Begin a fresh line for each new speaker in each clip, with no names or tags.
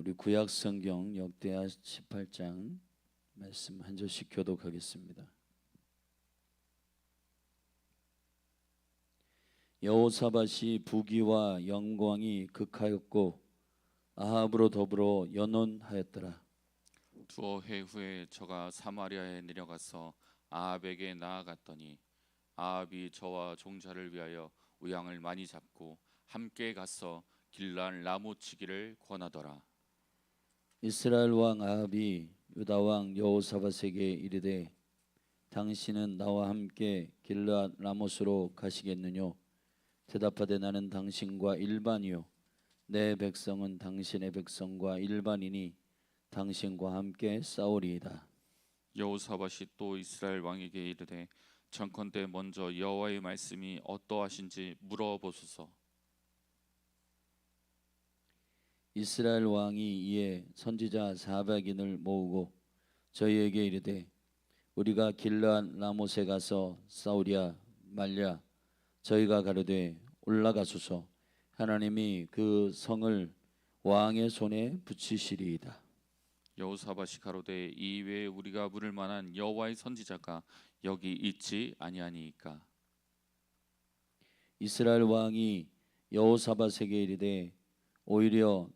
우리 구약 성경 역대하 18장 말씀 한 절씩 교독하겠습니다. 여호사밧이 부귀와 영광이 극하였고 아합으로 더불어 연혼하였더라.
두어 해 후에 저가 사마리아에 내려가서 아합에게 나아갔더니 아합이 저와 종자를 위하여 우양을 많이 잡고 함께 가서 길랄 라모치기를 권하더라.
이스라엘 왕 아합이 유다 왕 여호사밧에게 이르되 당신은 나와 함께 길르앗 라못으로 가시겠느뇨? 대답하되 나는 당신과 일반이요 내 백성은 당신의 백성과 일반이니 당신과 함께 싸우리이다.
여호사밧이 또 이스라엘 왕에게 이르되 청컨대 먼저 여호와의 말씀이 어떠하신지 물어보소서.
이스라엘 왕이 이에 선지자 400인을 모으고 저희에게 이르되 우리가 길르앗 라못에 가서 싸우랴 말랴. 저희가 가로되 올라가소서. 하나님이 그 성을 왕의 손에 붙이시리이다.
여호사밧이 가로되 이외에 우리가 부를 만한 여호와의 선지자가 여기 있지 아니하니이까.
이스라엘 왕이 여호사밧에게 이르되 오히려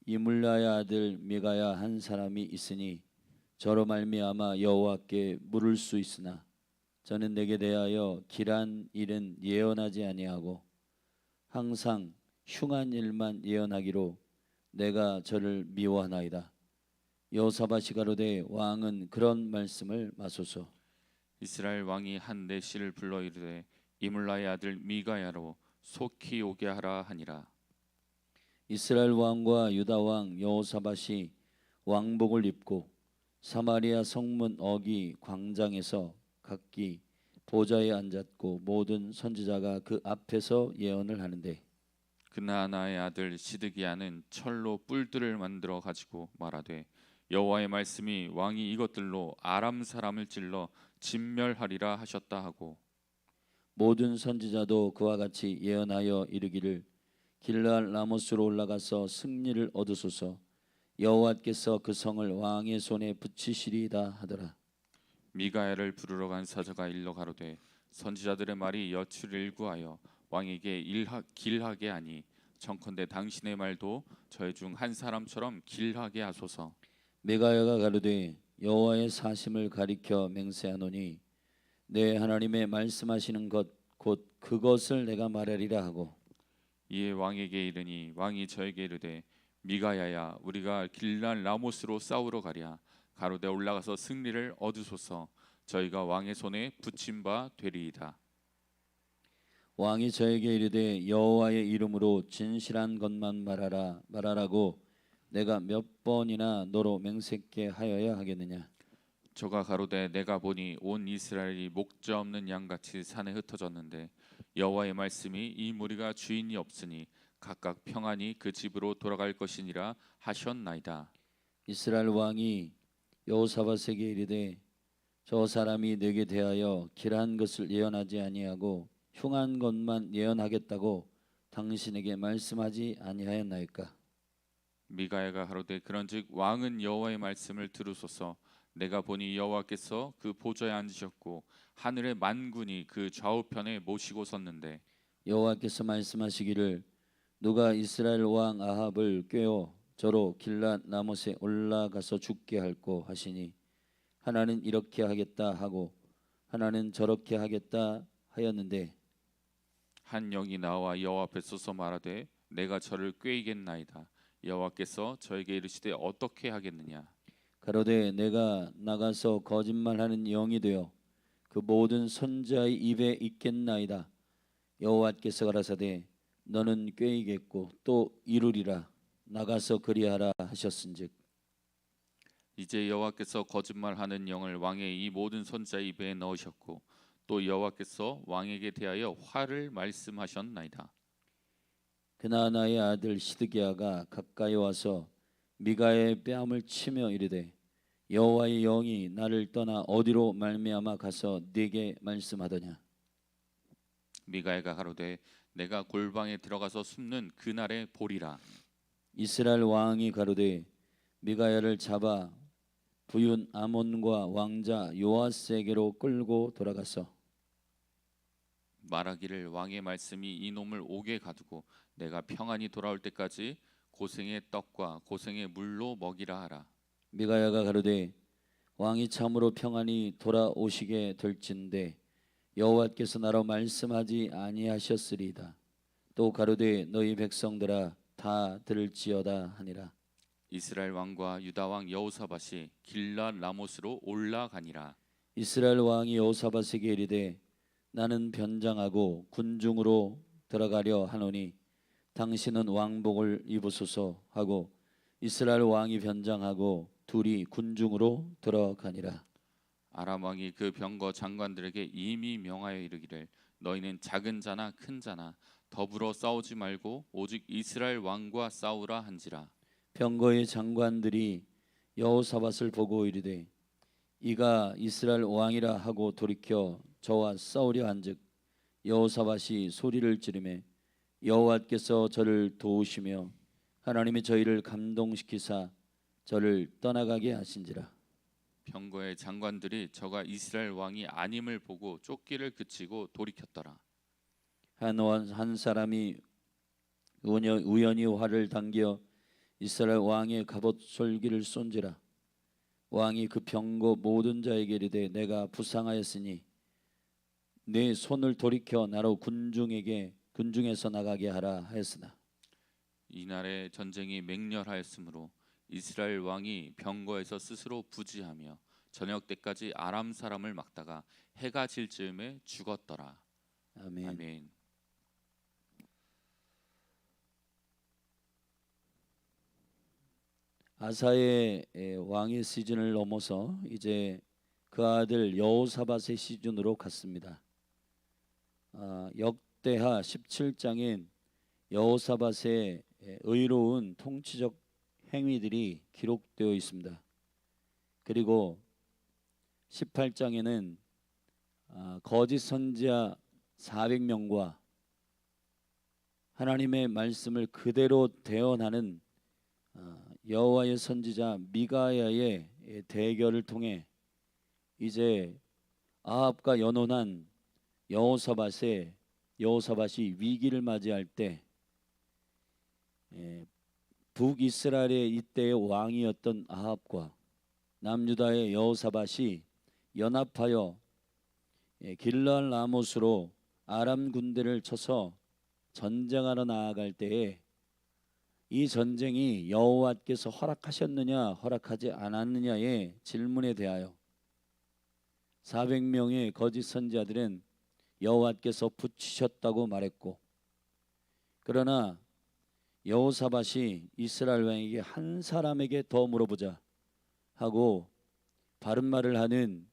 이물라의 아들 미가야 한 사람이 있으니 저로 말미암아 여호와께 물을 수 있으나 저는 내게 대하여 길한 일은 예언하지 아니하고 항상 흉한 일만 예언하기로 내가 저를 미워하나이다. 여호사밧이 가로되 왕은 그런 말씀을 마소서.
이스라엘 왕이 한 내시를 불러 이르되 이물라의 아들 미가야로 속히 오게 하라 하니라.
이스라엘 왕과 유다 왕 여호사밧이 왕복을 입고 사마리아 성문 어기 광장에서 각기 보좌에 앉았고 모든 선지자가 그 앞에서 예언을 하는데
그나아나의 아들 시드기야는 철로 뿔들을 만들어 가지고 말하되 여호와의 말씀이 왕이 이것들로 아람 사람을 찔러 진멸하리라 하셨다 하고
모든 선지자도 그와 같이 예언하여 이르기를 길르앗 라못으로 올라가서 승리를 얻으소서. 여호와께서 그 성을 왕의 손에 붙이시리이다 하더라.
미가야를 부르러 간 사자가 일러 가로되 선지자들의 말이 여추를 구하여 왕에게 길하게 하니 청컨대 당신의 말도 저희 중 한 사람처럼 길하게 하소서.
미가야가 가로되 여호와의 사심을 가리켜 맹세하노니 내 하나님의 말씀하시는 것 곧 그것을 내가 말하리라 하고
이에 왕에게 이르니 왕이 저에게 이르되 미가야야 우리가 길랄 라못으로 싸우러 가랴. 가로되 올라가서 승리를 얻으소서. 저희가 왕의 손에 붙임 바 되리이다.
왕이 저에게 이르되 여호와의 이름으로 진실한 것만 말하라고 내가 몇 번이나 너로 맹세케 하여야 하겠느냐.
저가 가로되 내가 보니 온 이스라엘이 목자 없는 양같이 산에 흩어졌는데 여호와의 말씀이 이 무리가 주인이 없으니 각각 평안히 그 집으로 돌아갈 것이니라 하셨나이다.
이스라엘 왕이 여호사밧에게 이르되 저 사람이 내게 대하여 길한 것을 예언하지 아니하고 흉한 것만 예언하겠다고 당신에게 말씀하지 아니하였나이까.
미가야가 가로되 그런즉 왕은 여호와의 말씀을 들으소서. 내가 보니 여호와께서 그 보좌에 앉으셨고 하늘의 만군이 그 좌우편에 모시고 섰는데
여호와께서 말씀하시기를 누가 이스라엘 왕 아합을 꾀어 저로 길랏 라못에 올라가서 죽게 할꼬 하시니 하나는 이렇게 하겠다 하고 하나는 저렇게 하겠다 하였는데
한 영이 나와 여호와 앞에 서서 말하되 내가 저를 꾀이겠나이다. 여호와께서 저에게 이르시되 어떻게 하겠느냐.
가로되 내가 나가서 거짓말하는 영이 되어 그 모든 선지자의 입에 있겠나이다. 여호와께서 가라사대 너는 꾀이겠고 또 이루리라. 나가서 그리하라 하셨은즉
이제 여호와께서 거짓말하는 영을 왕의 이 모든 선지자 입에 넣으셨고 또 여호와께서 왕에게 대하여 화를 말씀하셨나이다.
그나아나의 아들 시드기야가 가까이 와서 미가의 뺨을 치며 이르되 여호와의 영이 나를 떠나 어디로 말미암아 가서 네게 말씀하더냐.
미가야가 가로되 내가 골방에 들어가서 숨는 그날에 보리라.
이스라엘 왕이 가로되 미가야를 잡아 부윤 아몬과 왕자 요아스에게로 끌고 돌아가서
말하기를 왕의 말씀이 이놈을 옥에 가두고 내가 평안히 돌아올 때까지 고생의 떡과 고생의 물로 먹이라 하라.
미가야가 가로되 왕이 참으로 평안히 돌아오시게 될진데 여호와께서 나로 말씀하지 아니하셨으리이다. 또 가로되 너희 백성들아 다 들을지어다 하니라.
이스라엘 왕과 유다 왕 여호사밧이 길랏 라못으로 올라가니라.
이스라엘 왕이 여호사밧에게 이르되 나는 변장하고 군중으로 들어가려 하노니 당신은 왕복을 입으소서 하고 이스라엘 왕이 변장하고 둘이 군중으로 들어가니라.
아람 왕이 그 병거 장관들에게 이미 명하여 이르기를 너희는 작은 자나 큰 자나 더불어 싸우지 말고 오직 이스라엘 왕과 싸우라 한지라.
병거의 장관들이 여호사밧을 보고 이르되 이가 이스라엘 왕이라 하고 돌이켜 저와 싸우려 한즉 여호사밧이 소리를 지르매 여호와께서 저를 도우시며 하나님이 저희를 감동시키사 저를 떠나가게 하신지라.
병거의 장관들이 저가 이스라엘 왕이 아님을 보고 쫓기를 그치고 돌이켰더라.
한 사람이 우연히 활을 당겨 이스라엘 왕의 갑옷 솔기를 쏜지라. 왕이 그 병거 모든 자에게 이르되 내가 부상하였으니 내 손을 돌이켜 나로 군중에서 나가게 하라 하였으나
이날에 전쟁이 맹렬하였으므로 이스라엘 왕이 병거에서 스스로 부지하며 저녁 때까지 아람 사람을 막다가 해가 질 즈음에 죽었더라.
아멘.
아멘.
아사의 왕의 시즌을 넘어서 이제 그 아들 여호사밧의 시즌으로 갔습니다. 역대하 17장인 여호사밧의 의로운 통치적 행위들이 기록되어 있습니다. 그리고 18장에는 거짓 선지자 400명과 하나님의 말씀을 그대로 대언하는 여호와의 선지자 미가야의 대결을 통해 이제 아합과 연혼한 여호사밧이 위기를 맞이할 때 북이스라엘의 이때의 왕이었던 아합과 남유다의 여호사밧이 연합하여 길랄 라못으로 아람 군대를 쳐서 전쟁하러 나아갈 때에 이 전쟁이 여호와께서 허락하셨느냐 허락하지 않았느냐의 질문에 대하여 400명의 거짓 선지자들은 여호와께서 붙이셨다고 말했고, 그러나 여호사밧이 이스라엘 왕에게 한 사람에게 더 물어보자 하고 바른 말을 하는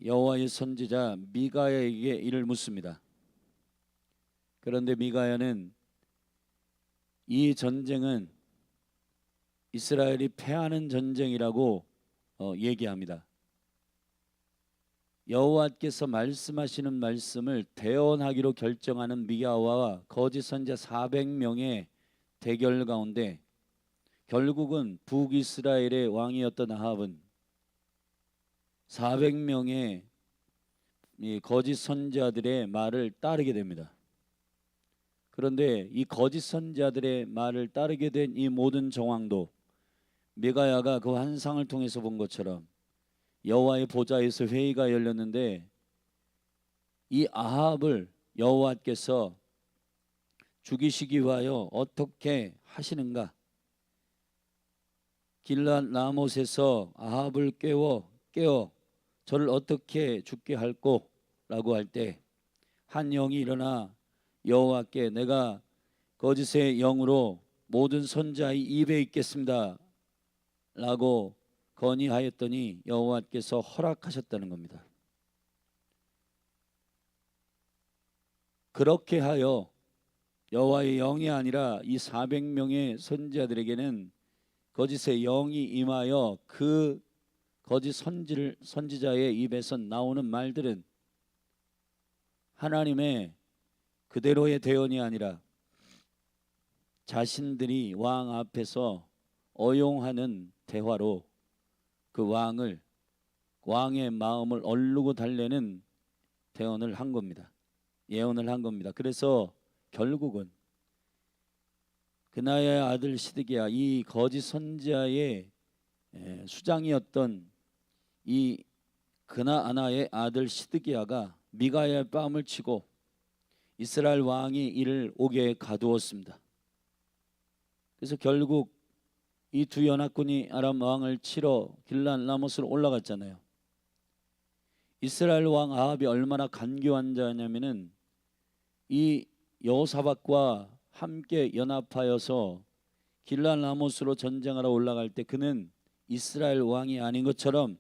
여호와의 선지자 미가야에게 이를 묻습니다. 그런데 미가야는 이 전쟁은 이스라엘이 패하는 전쟁이라고 얘기합니다. 여호와께서 말씀하시는 말씀을 대언하기로 결정하는 미가야와 거짓 선지자 400명의 대결 가운데 결국은 북이스라엘의 왕이었던 아합은 400명의 거짓 선지자들의 말을 따르게 됩니다. 그런데 이 거짓 선지자들의 말을 따르게 된 이 모든 정황도 미가야가 그 환상을 통해서 본 것처럼 여호와의 보좌에서 회의가 열렸는데 이 아합을 여호와께서 죽이시기 위하여 어떻게 하시는가? 길랏 라못에서 아합을 깨워 저를 어떻게 죽게 할꼬? 라고 할 때 한 영이 일어나 여호와께 내가 거짓의 영으로 모든 선지자의 입에 있겠습니다 라고 건의하였더니 여호와께서 허락하셨다는 겁니다. 그렇게 하여 여호와의 영이 아니라 이 400명의 선지자들에게는 거짓의 영이 임하여 그 거짓 선지자의 입에서 나오는 말들은 하나님의 그대로의 대언이 아니라 자신들이 왕 앞에서 어용하는 대화로 그 왕의 마음을 얼르고 달래는 대언을 한 겁니다. 예언을 한 겁니다. 그래서 결국은 그나야의 아들 시드기야, 이 거짓 선지자의 수장이었던 이 그나아나의 아들 시드기야가 미가야의 뺨을 치고 이스라엘 왕이 이를 옥에 가두었습니다. 그래서 결국 이 두 연합군이 아람 왕을 치러 길란 라모스로 올라갔잖아요. 이스라엘 왕 아합이 얼마나 간교한 자냐면은 이 여호사밧과 함께 연합하여서 길란 라모스로 전쟁하러 올라갈 때 그는 이스라엘 왕이 아닌 것처럼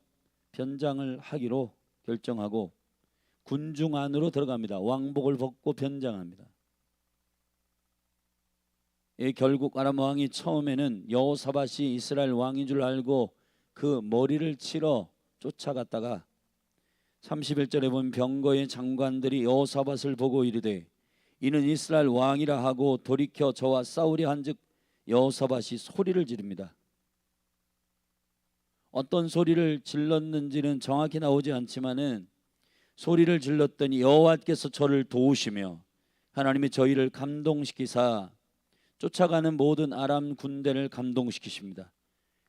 변장을 하기로 결정하고 군중 안으로 들어갑니다. 왕복을 벗고 변장합니다. 결국 아람 왕이 처음에는 여호사밧이 이스라엘 왕인 줄 알고 그 머리를 치러 쫓아갔다가 31절에 보면 병거의 장관들이 여호사밧을 보고 이르되 이는 이스라엘 왕이라 하고 돌이켜 저와 싸우려 한즉 여호사밧이 소리를 지릅니다. 어떤 소리를 질렀는지는 정확히 나오지 않지만은 소리를 질렀더니 여호와께서 저를 도우시며 하나님이 저희를 감동시키사 쫓아가는 모든 아람 군대를 감동시키십니다.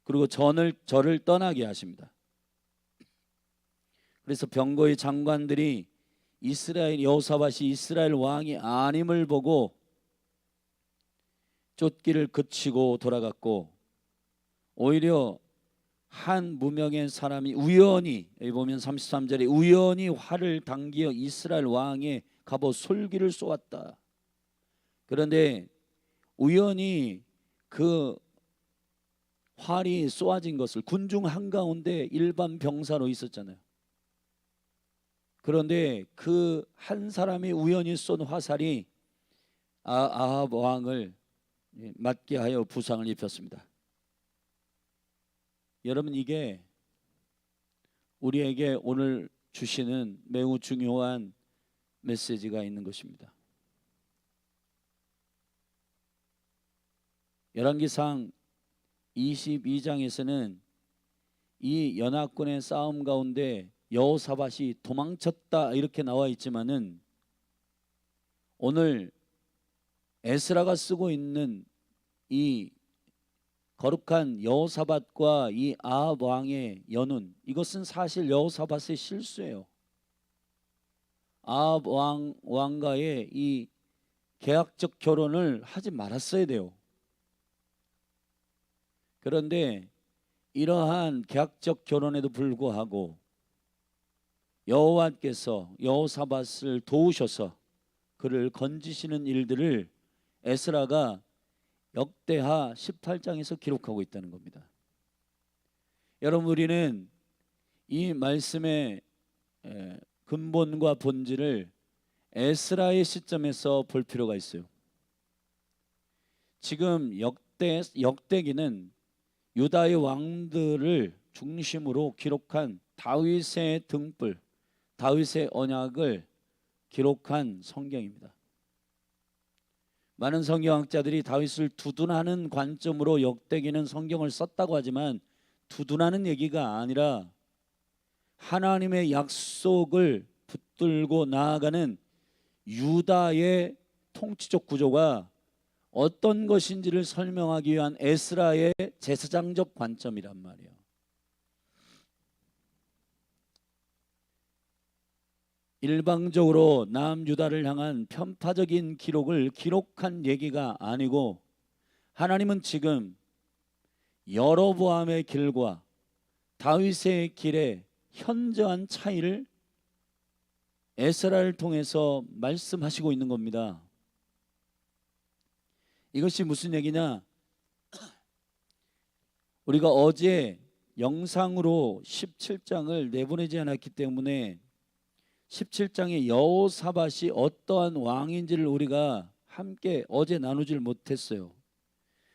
그리고 저를 떠나게 하십니다. 그래서 병거의 장관들이 여호사밧이 이스라엘 왕이 아님을 보고 쫓기를 그치고 돌아갔고, 오히려 한 무명의 사람이 우연히, 여기 보면 33절에 우연히 활을 당기어 이스라엘 왕의 갑옷 솔기를 쏘았다. 그런데 우연히 그 활이 쏘아진 것을, 군중 한가운데 일반 병사로 있었잖아요. 그런데 그 한 사람이 우연히 쏜 화살이 아합 왕을 맞게 하여 부상을 입혔습니다. 여러분, 이게 우리에게 오늘 주시는 매우 중요한 메시지가 있는 것입니다. 열왕기상 22장에서는 이 연합군의 싸움 가운데 여호사밧이 도망쳤다 이렇게 나와 있지만은 오늘 에스라가 쓰고 있는 이 거룩한 여호사밧과 이 아합 왕의 연훈, 이것은 사실 여호사밧의 실수예요. 아합 왕과의 이 계약적 결혼을 하지 말았어야 돼요. 그런데 이러한 계약적 결혼에도 불구하고 여호와께서 여호사밧을 도우셔서 그를 건지시는 일들을 에스라가 역대하 18장에서 기록하고 있다는 겁니다. 여러분, 우리는 이 말씀의 근본과 본질을 에스라의 시점에서 볼 필요가 있어요. 지금 역대기는 유다의 왕들을 중심으로 기록한 다윗의 등불, 다윗의 언약을 기록한 성경입니다. 많은 성경학자들이 다윗을 두둔하는 관점으로 역대기는 성경을 썼다고 하지만 두둔하는 얘기가 아니라 하나님의 약속을 붙들고 나아가는 유다의 통치적 구조가 어떤 것인지를 설명하기 위한 에스라의 제사장적 관점이란 말이에요. 일방적으로 남유다를 향한 편파적인 기록을 기록한 얘기가 아니고, 하나님은 지금 여로보암의 길과 다윗의 길의 현저한 차이를 에스라를 통해서 말씀하시고 있는 겁니다. 이것이 무슨 얘기냐? 우리가 어제 영상으로 17장을 내보내지 않았기 때문에 17장의 여호사밧이 어떠한 왕인지를 우리가 함께 어제 나누질 못했어요.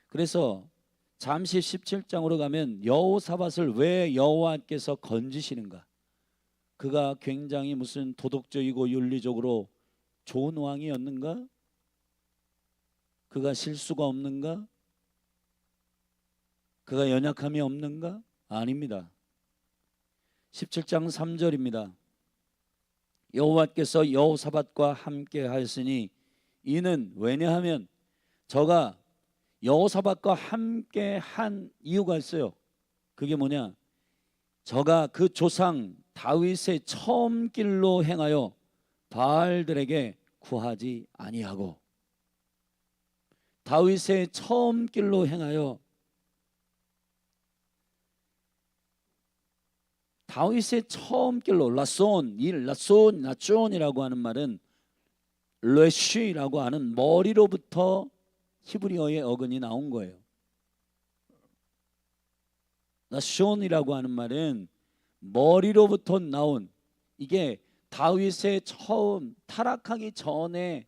그래서 잠시 17장으로 가면 여호사밧을 왜 여호와께서 건지시는가? 그가 굉장히 무슨 도덕적이고 윤리적으로 좋은 왕이었는가? 그가 실수가 없는가? 그가 연약함이 없는가? 아닙니다. 17장 3절입니다. 여호와께서 여호사밧과 함께 하였으니 이는 왜냐하면 저가 여호사밧과 함께 한 이유가 있어요. 그게 뭐냐? 저가 그 조상 다윗의 처음 길로 행하여 바알들에게 구하지 아니하고, 다윗의 처음 길로 행하여, 다윗의 처음 길로, 나촌이라고 하는 말은 레쉬라고 하는 머리로부터 히브리어의 어근이 나온 거예요. 나촌이라고 하는 말은 머리로부터 나온, 이게 다윗의 처음 타락하기 전에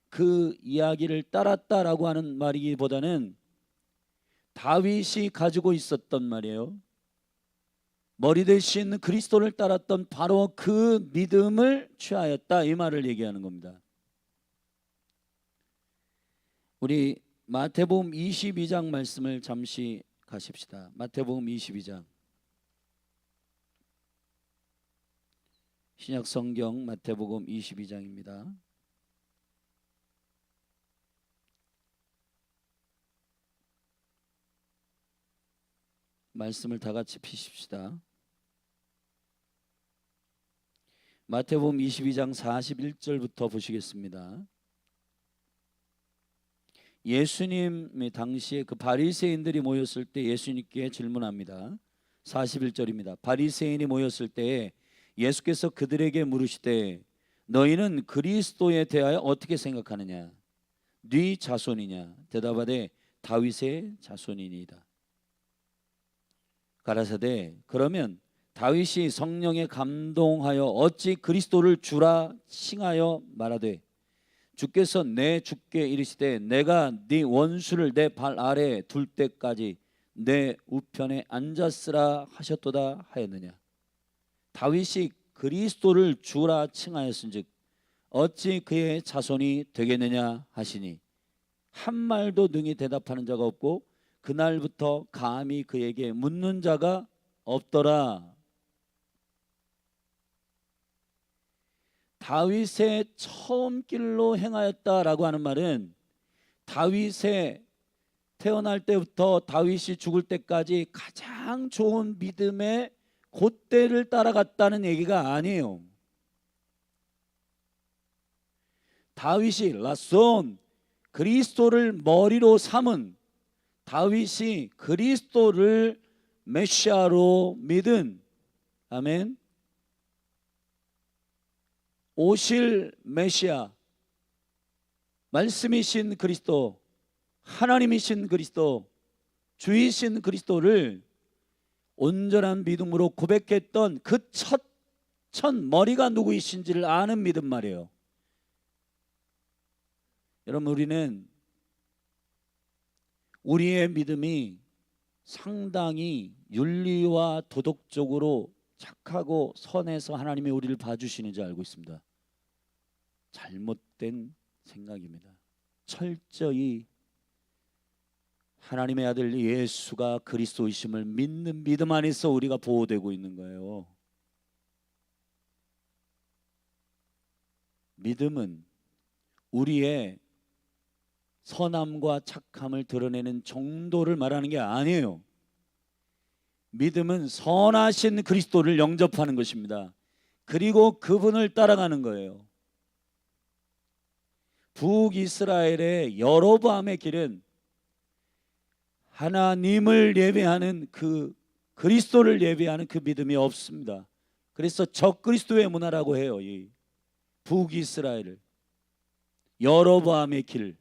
그 이야기를 따랐다라고 하는 말이기보다는 다윗이 가지고 있었던 말이에요. 머리 대신 그리스도를 따랐던 바로 그 믿음을 취하였다, 이 말을 얘기하는 겁니다. 우리 마태복음 22장 말씀을 잠시 가십시다. 마태복음 22장, 신약 성경 마태복음 22장입니다. 말씀을 다 같이 피십시다. 마태복음 22장 41절부터 보시겠습니다. 예수님이 당시에 그 바리새인들이 모였을 때 예수님께 질문합니다. 41절입니다. 바리새인이 모였을 때에 예수께서 그들에게 물으시되 너희는 그리스도에 대하여 어떻게 생각하느냐? 네 자손이냐? 대답하되 다윗의 자손이니이다. 가라사대 그러면 다윗이 성령에 감동하여 어찌 그리스도를 주라 칭하여 말하되 주께서 내 주께 이르시되 내가 네 원수를 내 발 아래 둘 때까지 내 우편에 앉았으라 하셨도다 하였느냐? 다윗이 그리스도를 주라 칭하였은즉 어찌 그의 자손이 되겠느냐 하시니 한 말도 능히 대답하는 자가 없고 그날부터 감히 그에게 묻는 자가 없더라. 다윗의 처음 길로 행하였다라고 하는 말은 다윗의 태어날 때부터 다윗이 죽을 때까지 가장 좋은 믿음의 곶대를 따라갔다는 얘기가 아니에요. 다윗이 라손 그리스도를 머리로 삼은, 다윗이 그리스도를 메시아로 믿은, 아멘, 오실 메시아, 말씀이신 그리스도, 하나님이신 그리스도, 주이신 그리스도를 온전한 믿음으로 고백했던 그 첫 머리가 누구이신지를 아는 믿음 말이에요. 여러분, 우리는 우리의 믿음이 상당히 윤리와 도덕적으로 착하고 선해서 하나님이 우리를 봐주시는지 알고 있습니다. 잘못된 생각입니다. 철저히 하나님의 아들 예수가 그리스도이심을 믿는 믿음 안에서 우리가 보호되고 있는 거예요. 믿음은 우리의 선함과 착함을 드러내는 정도를 말하는 게 아니에요. 믿음은 선하신 그리스도를 영접하는 것입니다. 그리고 그분을 따라가는 거예요. 북이스라엘의 여로보암의 길은 하나님을 예배하는 그 그리스도를 예배하는 그 믿음이 없습니다. 그래서 적그리스도의 문화라고 해요. 이 북이스라엘을. 여로보암의 길,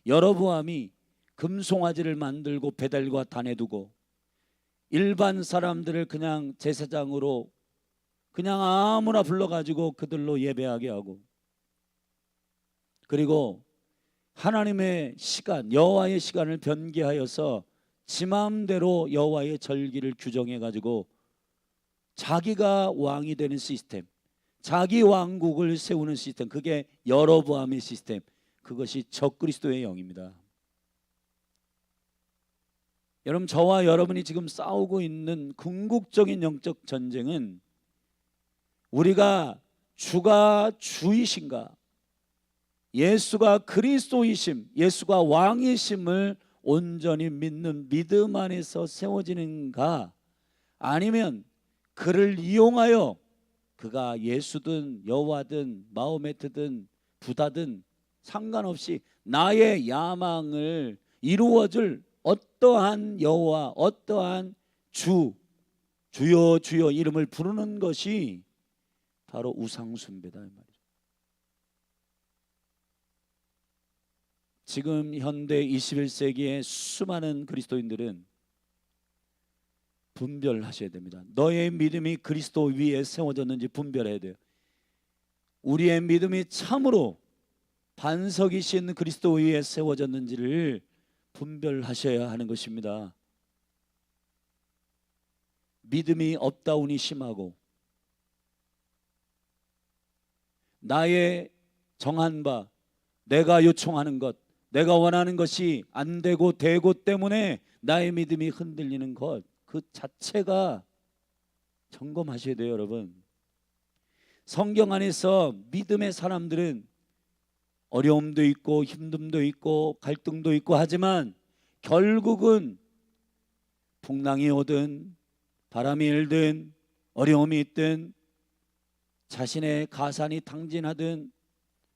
여로보암이 금송아지를 만들고 베델과 단에 두고 일반 사람들을 그냥 제사장으로 그냥 아무나 불러가지고 그들로 예배하게 하고, 그리고 하나님의 시간, 여호와의 시간을 변개하여서 지 마음대로 여호와의 절기를 규정해가지고 자기가 왕이 되는 시스템, 자기 왕국을 세우는 시스템, 그게 여로보암의 시스템, 그것이 적그리스도의 영입니다. 여러분, 저와 여러분이 지금 싸우고 있는 궁극적인 영적 전쟁은 우리가 주가 주이신가, 예수가 그리스도이심, 예수가 왕이심을 온전히 믿는 믿음 안에서 세워지는가, 아니면 그를 이용하여 그가 예수든 여호와든 마호메트든 부다든 상관없이 나의 야망을 이루어줄 어떠한 여호와, 어떠한 주여 주여 이름을 부르는 것이 바로 우상숭배다 이 말이죠. 지금 현대 21세기의 수많은 그리스도인들은 분별하셔야 됩니다. 너의 믿음이 그리스도 위에 세워졌는지 분별해야 돼요. 우리의 믿음이 참으로 반석이신 그리스도 위에 세워졌는지를 분별하셔야 하는 것입니다. 믿음이 업다운이 심하고 나의 정한 바, 내가 요청하는 것, 내가 원하는 것이 안 되고 되고 때문에 나의 믿음이 흔들리는 것, 그 자체가 점검하셔야 돼요, 여러분. 성경 안에서 믿음의 사람들은 어려움도 있고 힘듦도 있고 갈등도 있고 하지만 결국은 풍랑이 오든 바람이 일든 어려움이 있든 자신의 가산이 탕진하든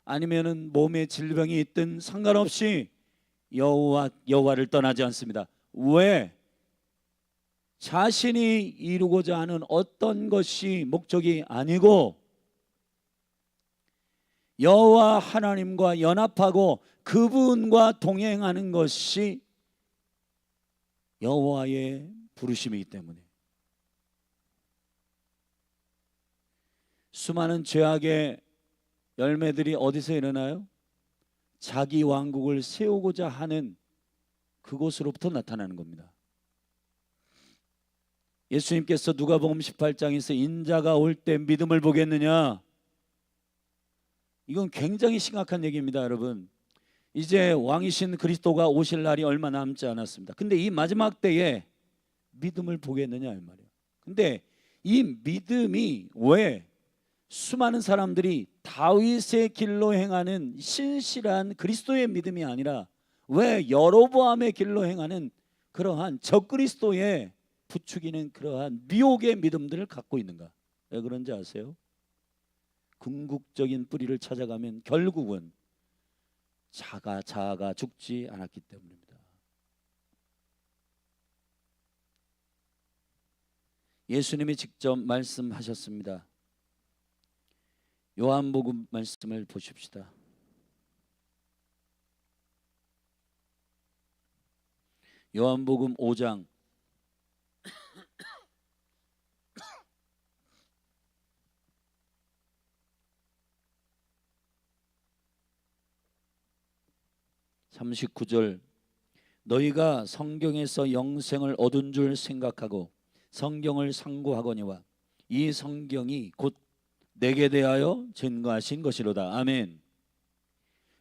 아니면은 몸에 질병이 있든 상관없이 여호와를 떠나지 않습니다. 왜? 자신이 이루고자 하는 어떤 것이 목적이 아니고 여호와 하나님과 연합하고 그분과 동행하는 것이 여호와의 부르심이기 때문에 수많은 죄악의 열매들이 어디서 일어나요? 자기 왕국을 세우고자 하는 그곳으로부터 나타나는 겁니다. 예수님께서 누가복음 18장에서 인자가 올 때 믿음을 보겠느냐, 이건 굉장히 심각한 얘기입니다. 여러분, 이제 왕이신 그리스도가 오실 날이 얼마 남지 않았습니다. 근데 이 마지막 때에 믿음을 보겠느냐 이 말이에요. 근데 이 믿음이 왜 수많은 사람들이 다윗의 길로 행하는 신실한 그리스도의 믿음이 아니라 왜 여로보암의 길로 행하는 그러한 적그리스도의 부추기는 그러한 미혹의 믿음들을 갖고 있는가? 왜 그런지 아세요? 궁극적인 뿌리를 찾아가면 결국은 자아가 죽지 않았기 때문입니다. 예수님이 직접 말씀하셨습니다. 요한복음 말씀을 보십시다. 요한복음 5장 39절, 너희가 성경에서 영생을 얻은 줄 생각하고 성경을 상고하거니와 이 성경이 곧 내게 대하여 증거하신 것이로다. 아멘.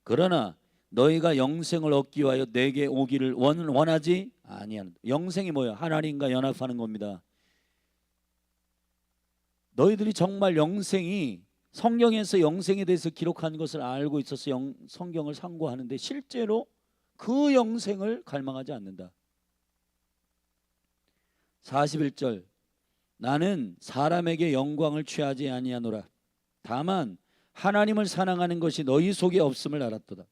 그러나 너희가 영생을 얻기 위하여 내게 오기를 원하지 아니하는. 영생이 뭐예요? 하나님과 연합하는 겁니다. 너희들이 정말 영생이 성경에서 영생에 대해서 기록한 것을 알고 있어서 성경을 상고하는데 실제로 그 영생을 갈망하지 않는다. 41절, 나는 사람에게 영광을 취하지 아니하노라. 다만 하나님을 사랑하는 것이 너희 속에 없음을 알았도다.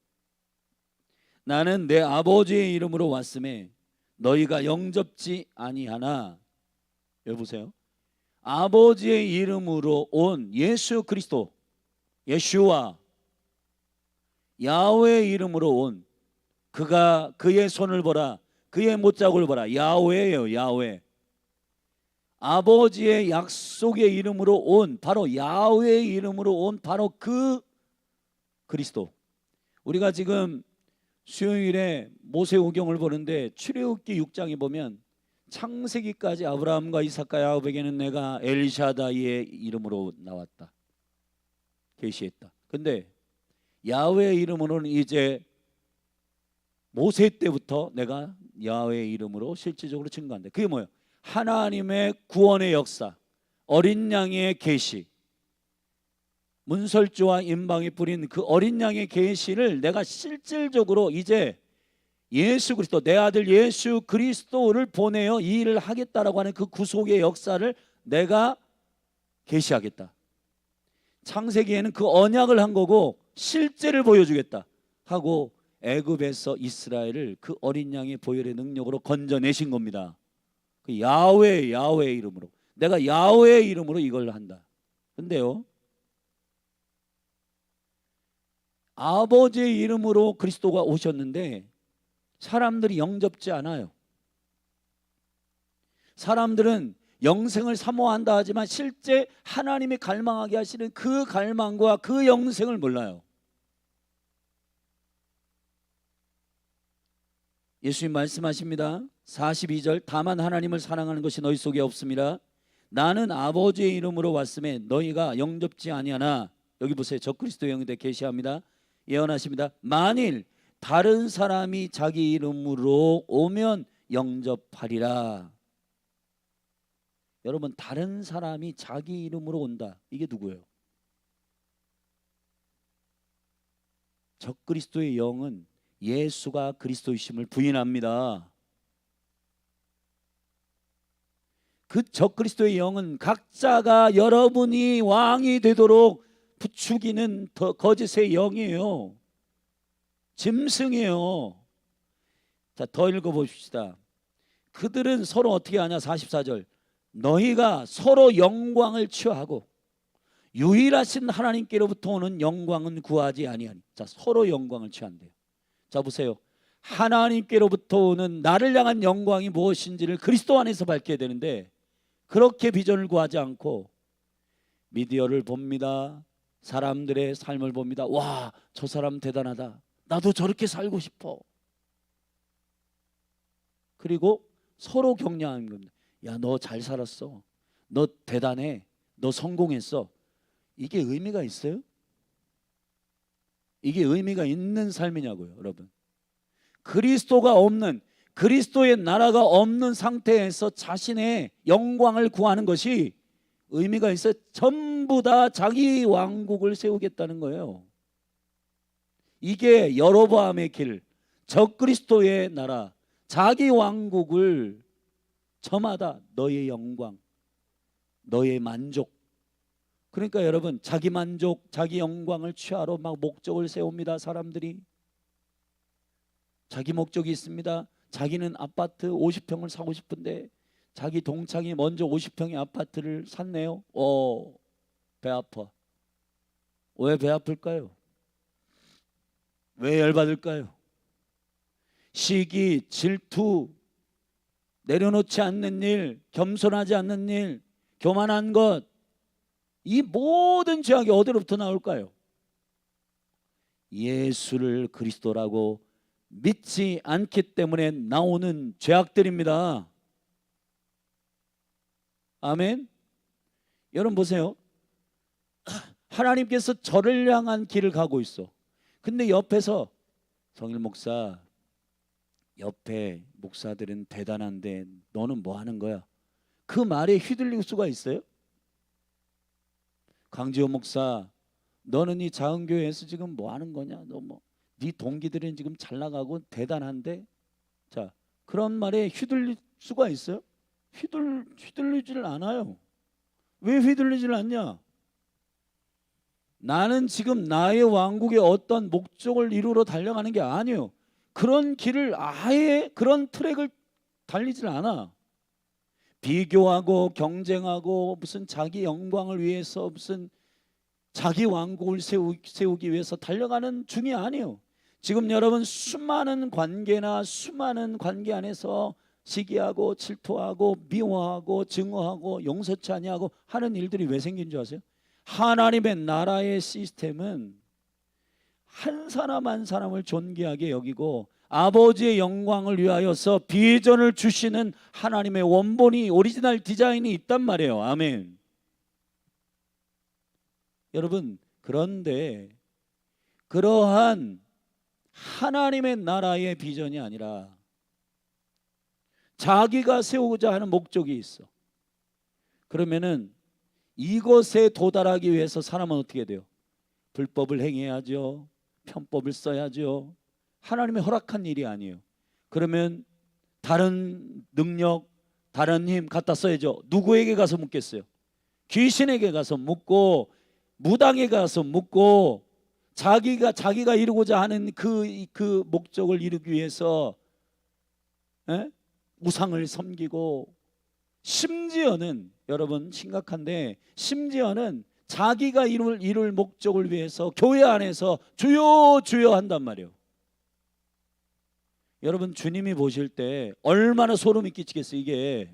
나는 내 아버지의 이름으로 왔음에 너희가 영접지 아니하나. 여보세요? 아버지의 이름으로 온 예수 그리스도, 예슈와, 야훼의 이름으로 온 그가, 그의 손을 보라, 그의 못자국을 보라. 야훼예요, 야훼. 아버지의 약속의 이름으로 온, 바로 야훼의 이름으로 온 바로 그 그리스도. 우리가 지금 수요일에 모세오경을 보는데 출애굽기 6장에 보면 창세기까지 아브라함과 이삭과 야곱에게는 내가 엘샤다이의 이름으로 나왔다, 계시했다. 근데 야훼의 이름으로는 이제 모세 때부터 내가 야훼의 이름으로 실질적으로 증거한다. 그게 뭐예요? 하나님의 구원의 역사, 어린 양의 계시, 문설주와 임방이 뿌린 그 어린 양의 계시를 내가 실질적으로 이제 예수 그리스도, 내 아들 예수 그리스도를 보내어 이 일을 하겠다라고 하는 그 구속의 역사를 내가 계시하겠다. 창세기에는 그 언약을 한 거고 실제를 보여주겠다 하고 애굽에서 이스라엘을 그 어린 양의 보혈의 능력으로 건져내신 겁니다. 그 야훼의 이름으로, 내가 야훼의 이름으로 이걸 한다. 근데요, 아버지의 이름으로 그리스도가 오셨는데 사람들이 영접지 않아요. 사람들은 영생을 사모한다 하지만 실제 하나님이 갈망하게 하시는 그 갈망과 그 영생을 몰라요. 예수님 말씀하십니다. 42절, 다만 하나님을 사랑하는 것이 너희 속에 없습니다. 나는 아버지의 이름으로 왔음에 너희가 영접지 아니하나, 여기 보세요. 적그리스도의 영에 대해 계시합니다. 예언하십니다. 만일 다른 사람이 자기 이름으로 오면 영접하리라. 여러분, 다른 사람이 자기 이름으로 온다. 이게 누구예요? 적그리스도의 영은 예수가 그리스도이심을 부인합니다. 그 적그리스도의 영은 각자가 여러분이 왕이 되도록 부추기는 거짓의 영이에요. 짐승이에요. 자, 더 읽어봅시다. 그들은 서로 어떻게 하냐. 44절, 너희가 서로 영광을 취하고 유일하신 하나님께로부터 오는 영광은 구하지 아니하니. 자, 서로 영광을 취한대요. 자, 보세요. 하나님께로부터 오는 나를 향한 영광이 무엇인지를 그리스도 안에서 밝혀야 되는데 그렇게 비전을 구하지 않고 미디어를 봅니다. 사람들의 삶을 봅니다. 와, 저 사람 대단하다. 나도 저렇게 살고 싶어. 그리고 서로 격려하는 겁니다. 야, 너 잘 살았어. 너 대단해. 너 성공했어. 이게 의미가 있어요? 이게 의미가 있는 삶이냐고요, 여러분. 그리스도가 없는, 그리스도의 나라가 없는 상태에서 자신의 영광을 구하는 것이 의미가 있어요. 전부 다 자기 왕국을 세우겠다는 거예요. 이게 여로보암의 길, 적그리스도의 나라, 자기 왕국을 저마다 너의 영광, 너의 만족. 그러니까 여러분, 자기 만족, 자기 영광을 취하러 막 목적을 세웁니다. 사람들이 자기 목적이 있습니다. 자기는 아파트 50평을 사고 싶은데 자기 동창이 먼저 50평의 아파트를 샀네요. 배 아파. 왜 배 아플까요? 왜 열받을까요? 시기, 질투, 내려놓지 않는 일, 겸손하지 않는 일, 교만한 것, 이 모든 죄악이 어디로부터 나올까요? 예수를 그리스도라고 믿지 않기 때문에 나오는 죄악들입니다. 아멘. 여러분 보세요. 하나님께서 저를 향한 길을 가고 있어. 근데 옆에서 성일 목사, 옆에 목사들은 대단한데 너는 뭐 하는 거야? 그 말에 휘둘릴 수가 있어요? 강지호 목사, 너는 이 작은 교회에서 지금 뭐 하는 거냐? 너 뭐 네 동기들은 지금 잘 나가고 대단한데, 자, 그런 말에 휘둘릴 수가 있어요? 휘둘리지를 않아요. 왜 휘둘리지를 않냐? 나는 지금 나의 왕국의 어떤 목적을 이루러 달려가는 게 아니에요. 그런 길을 아예 그런 트랙을 달리질 않아. 비교하고 경쟁하고 무슨 자기 영광을 위해서 무슨 자기 왕국을 세우기 위해서 달려가는 중이 아니에요. 지금 여러분 수많은 관계나 수많은 관계 안에서 시기하고 질투하고 미워하고 증오하고 용서치 아니하고 하는 일들이 왜 생긴 줄 아세요? 하나님의 나라의 시스템은 한 사람 한 사람을 존귀하게 여기고 아버지의 영광을 위하여서 비전을 주시는 하나님의 원본이, 오리지널 디자인이 있단 말이에요. 아멘. 여러분, 그런데 그러한 하나님의 나라의 비전이 아니라 자기가 세우고자 하는 목적이 있어. 그러면은 이것에 도달하기 위해서 사람은 어떻게 돼요? 불법을 행해야죠. 편법을 써야죠. 하나님의 허락한 일이 아니에요. 그러면 다른 능력, 다른 힘 갖다 써야죠. 누구에게 가서 묻겠어요? 귀신에게 가서 묻고, 무당에 가서 묻고, 자기가 이루고자 하는 그 목적을 이루기 위해서 우상을 섬기고, 심지어는 여러분 심각한데, 심지어는 자기가 이룰 목적을 위해서 교회 안에서 주여 주여 한단 말이에요. 여러분 주님이 보실 때 얼마나 소름이 끼치겠어요. 이게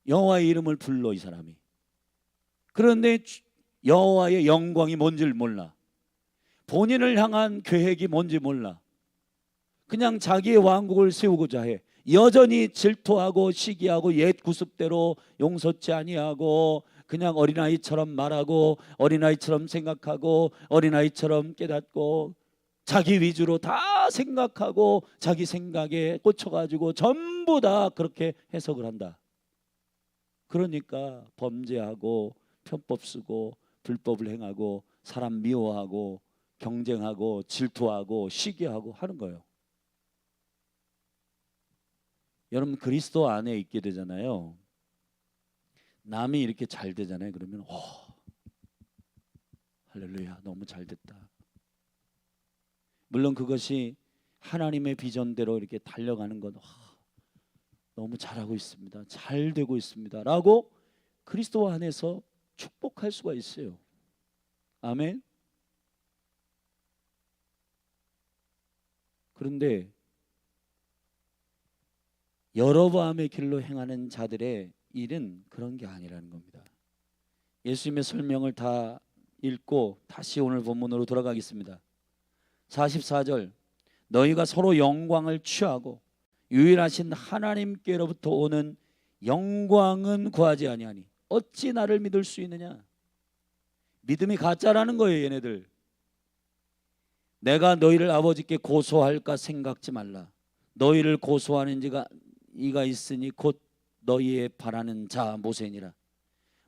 여호와의 이름을 불러 이 사람이. 그런데 여호와의 영광이 뭔지를 몰라. 본인을 향한 계획이 뭔지 몰라. 그냥 자기의 왕국을 세우고자 해. 여전히 질투하고 시기하고 옛 구습대로 용서치 아니하고, 그냥 어린아이처럼 말하고, 어린아이처럼 생각하고, 어린아이처럼 깨닫고, 자기 위주로 다 생각하고 자기 생각에 꽂혀가지고 전부 다 그렇게 해석을 한다. 그러니까 범죄하고 편법 쓰고 불법을 행하고 사람 미워하고 경쟁하고 질투하고 시기하고 하는 거예요. 여러분 그리스도 안에 있게 되잖아요. 남이 이렇게 잘 되잖아요. 그러면 할렐루야, 너무 잘 됐다. 물론 그것이 하나님의 비전대로 이렇게 달려가는 건 너무 잘하고 있습니다, 잘 되고 있습니다 라고 그리스도 안에서 축복할 수가 있어요. 아멘. 그런데 여로보암의 길로 행하는 자들의 일은 그런 게 아니라는 겁니다. 예수님의 설명을 다 읽고 다시 오늘 본문으로 돌아가겠습니다. 44절, 너희가 서로 영광을 취하고 유일하신 하나님께로부터 오는 영광은 구하지 아니하니 어찌 나를 믿을 수 있느냐. 믿음이 가짜라는 거예요. 얘네들. 내가 너희를 아버지께 고소할까 생각지 말라. 너희를 고소하는 이가 있으니 곧 너희의 바라는 자 모세니라.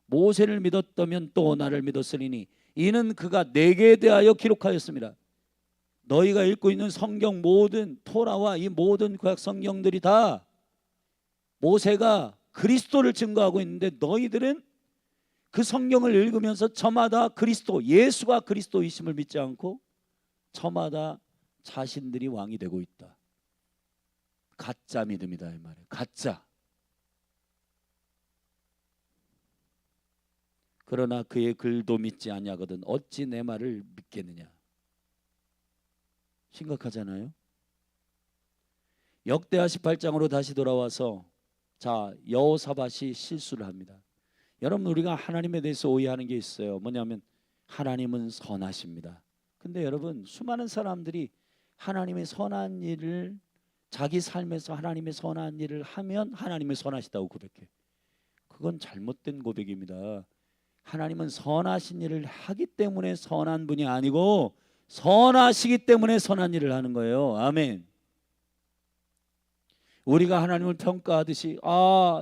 모세를 믿었다면 또 나를 믿었으리니 이는 그가 내게 대하여 기록하였습니다. 너희가 읽고 있는 성경 모든 토라와 이 모든 구약 성경들이 다 모세가 그리스도를 증거하고 있는데, 너희들은 그 성경을 읽으면서 저마다 그리스도, 예수가 그리스도이심을 믿지 않고 저마다 자신들이 왕이 되고 있다. 가짜 믿음이다 이 말이에요. 가짜. 그러나 그의 글도 믿지 아니하거든 어찌 내 말을 믿겠느냐. 심각하잖아요. 역대하 18장으로 다시 돌아와서 여호사밧이 실수를 합니다. 여러분 우리가 하나님에 대해서 오해하는 게 있어요. 뭐냐면 하나님은 선하십니다. 근데 여러분 수많은 사람들이 하나님의 선한 일을, 자기 삶에서 하나님의 선한 일을 하면 하나님이 선하시다고 고백해. 그건 잘못된 고백입니다. 하나님은 선하신 일을 하기 때문에 선한 분이 아니고 선하시기 때문에 선한 일을 하는 거예요. 아멘. 우리가 하나님을 평가하듯이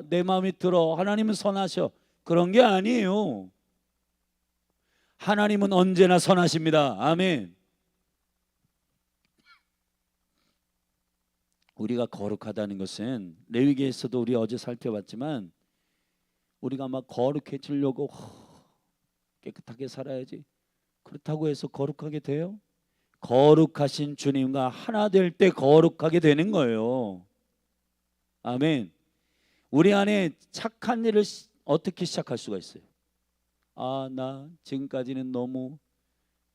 내 마음이 들어, 하나님은 선하셔, 그런 게 아니에요. 하나님은 언제나 선하십니다. 아멘. 우리가 거룩하다는 것은 레위기에서도 우리 어제 살펴봤지만, 우리가 막 거룩해지려고 깨끗하게 살아야지, 그렇다고 해서 거룩하게 돼요? 거룩하신 주님과 하나 될 때 거룩하게 되는 거예요. 아멘. 우리 안에 착한 일을 어떻게 시작할 수가 있어요? 나 지금까지는 너무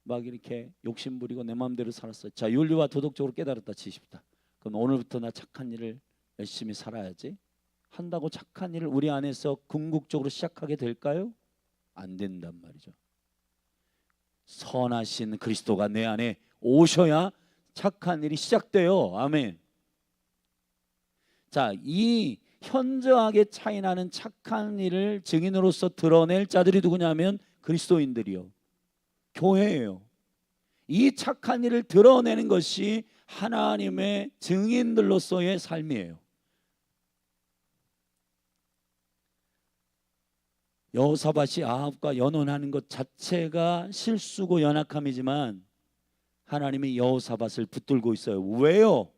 막 이렇게 욕심부리고 내 마음대로 살았어. 자, 윤리와 도덕적으로 깨달았다 치십시다. 그럼 오늘부터 나 착한 일을 열심히 살아야지 한다고 착한 일을 우리 안에서 궁극적으로 시작하게 될까요? 안 된단 말이죠. 선하신 그리스도가 내 안에 오셔야 착한 일이 시작돼요. 아멘. 자, 이 현저하게 차이나는 착한 일을 증인으로서 드러낼 자들이 누구냐면 그리스도인들이요, 교회예요. 이 착한 일을 드러내는 것이 하나님의 증인들로서의 삶이에요. 여호사밧이 아합과 연혼하는 것 자체가 실수고 연약함이지만 하나님이 여호사밧을 붙들고 있어요. 왜요?